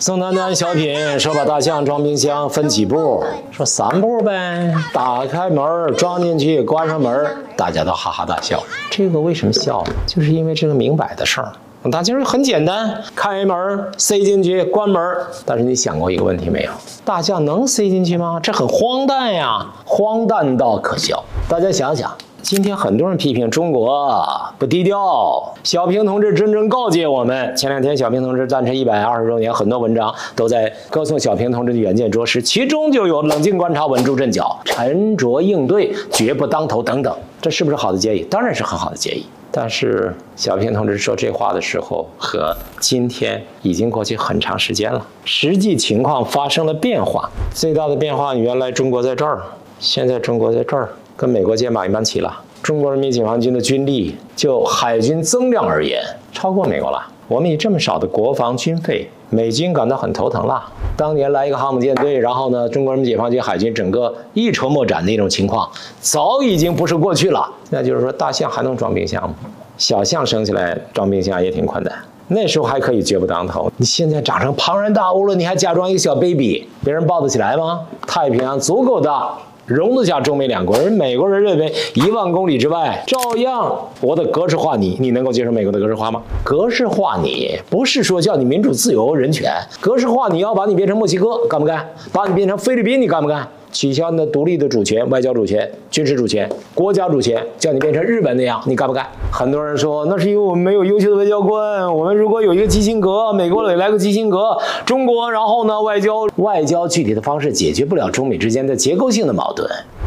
宋丹丹小品说把大象装冰箱分几步，说3步呗，打开门装进去，关上门，大家都哈哈大笑。这个为什么笑呢？就是因为这个明摆的事儿。大家很简单，开门塞进去，关门。但是你想过一个问题没有？大象能塞进去吗？这很荒诞呀，荒诞到可笑。大家想想。今天很多人批评中国不低调，小平同志真正告诫我们。前2天小平同志诞辰120周年，很多文章都在歌颂小平同志的远见卓识，其中就有冷静观察、稳住阵脚、沉着应对、绝不当头等等。这是不是好的建议？当然是很好的建议。但是小平同志说这话的时候和今天已经过去很长时间了，实际情况发生了变化。最大的变化，原来中国在这儿，现在中国在这儿。跟美国肩膀一般齐了。中国人民解放军的军力，就海军增量而言，超过美国了。我们以这么少的国防军费，美军感到很头疼了。当年来一个航母舰队，然后呢，中国人民解放军海军整个一筹莫展的一种情况，早已经不是过去了。那就是说，大象还能装冰箱吗？小象生起来装冰箱也挺困难。那时候还可以绝不当头，你现在长成庞然大物了，你还假装一个小 baby， 别人抱得起来吗？太平洋足够大。容得下中美2国人，美国人认为1万公里之外照样我的格式化你能够接受美国的格式化吗？格式化你不是说叫你民主自由人权，格式化你要把你变成墨西哥，干不干？把你变成菲律宾，你干不干？取消你的独立的主权、外交主权、军事主权、国家主权，叫你变成日本那样，你干不干？很多人说那是因为我们没有优秀的外交官，我们如果有一个基辛格，美国也来个基辛格，中国然后呢外交具体的方式解决不了中美之间的结构性的矛盾。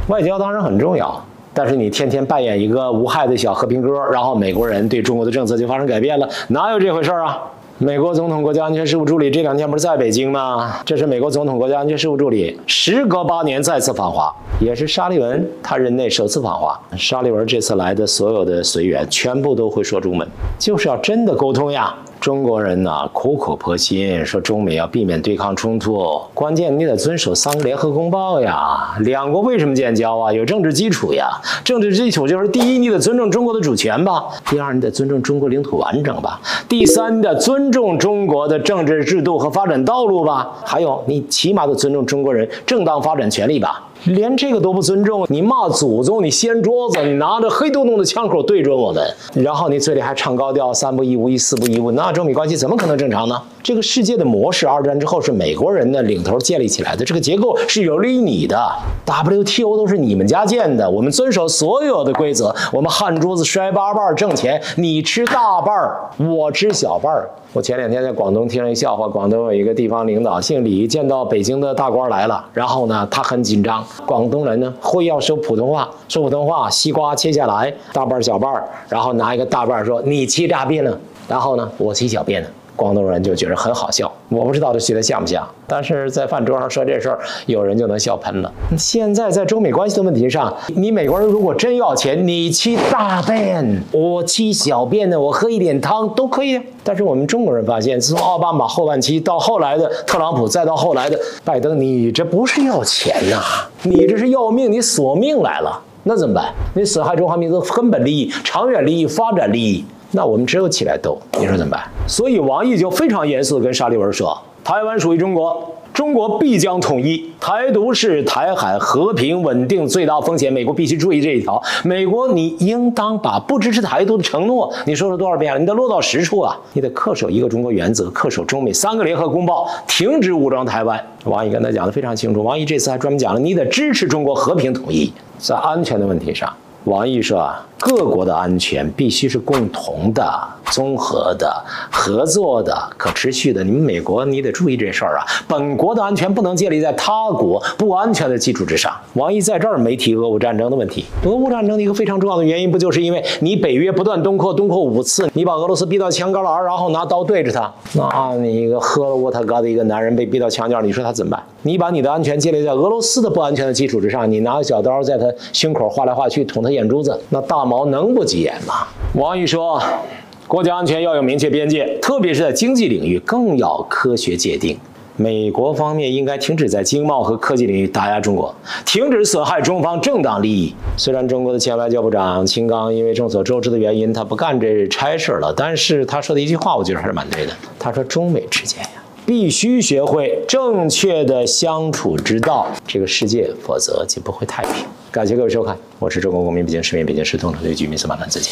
外交当然很重要，但是你天天扮演一个无害的小和平鸽，然后美国人对中国的政策就发生改变了，哪有这回事啊？美国总统国家安全事务助理这2天不是在北京吗？这是美国总统国家安全事务助理，时隔8年再次访华，也是沙利文他任内首次访华。沙利文这次来的所有的随员全部都会说中文，就是要真的沟通呀。中国人呢苦口婆心说中美要避免对抗冲突，关键你得遵守3个联合公报呀。2国为什么建交啊？有政治基础呀。政治基础就是第一，你得尊重中国的主权吧；第二，你得尊重中国领土完整吧；第三，你得尊重中国的政治制度和发展道路吧；还有，你起码得尊重中国人正当发展权利吧。连这个都不尊重，你骂祖宗，你掀桌子，你拿着黑洞洞的枪口对准我们，然后你嘴里还唱高调3不一无一4不一无，那中美关系怎么可能正常呢？这个世界的模式2战之后是美国人的领头建立起来的，这个结构是有利于你的。WTO 都是你们家建的，我们遵守所有的规则，我们汗珠子摔8瓣挣钱，你吃大瓣我吃小瓣。我前2天在广东听了一笑话，广东有一个地方领导姓李，见到北京的大官来了，然后呢他很紧张，广东人呢会要说普通话，西瓜切下来大瓣小瓣，然后拿一个大瓣说你切大便了，然后呢我切小便了。广东人就觉得很好笑，我不知道这学的像不像，但是在饭桌上说这事儿，有人就能笑喷了。现在在中美关系的问题上，你美国人如果真要钱，你吃大便，我吃小便呢，我喝一点汤都可以。但是我们中国人发现，自从奥巴马后半期到后来的特朗普，再到后来的拜登，你这不是要钱呐，你这是要命，你索命来了，那怎么办？你损害中华民族根本利益、长远利益、发展利益。那我们只有起来斗，你说怎么办？所以王毅就非常严肃地跟沙利文说，台湾属于中国，中国必将统一，台独是台海和平稳定最大风险，美国必须注意这一条。美国你应当把不支持台独的承诺，你说了多少遍了？你得落到实处啊！你得恪守一个中国原则，恪守中美3个联合公报，停止武装台湾。王毅跟他讲得非常清楚，王毅这次还专门讲了，你得支持中国和平统一，在安全的问题上。王毅说各国的安全必须是共同的、综合的、合作的、可持续的。你们美国你得注意这事儿啊！本国的安全不能建立在他国不安全的基础之上。王毅在这儿没提俄乌战争的问题。俄乌战争的一个非常重要的原因，不就是因为你北约不断东扩5次，你把俄罗斯逼到墙角栏，然后拿刀对着他，那你一个喝了沃特嘎的一个男人被逼到墙角，你说他怎么办？你把你的安全建立在俄罗斯的不安全的基础之上，你拿个小刀在他胸口划来划去，捅他眼珠子，那大毛能不急眼吗？王毅说，国家安全要有明确边界，特别是在经济领域更要科学界定。美国方面应该停止在经贸和科技领域打压中国，停止损害中方正当利益。虽然中国的前外交部长秦刚因为众所周知的原因，他不干这差事了，但是他说的一句话，我觉得还是蛮对的。他说，中美之间呀，必须学会正确的相处之道，这个世界否则就不会太平。感谢各位收看，我是中国公民北京市民、北京市通城区居民司马南自己。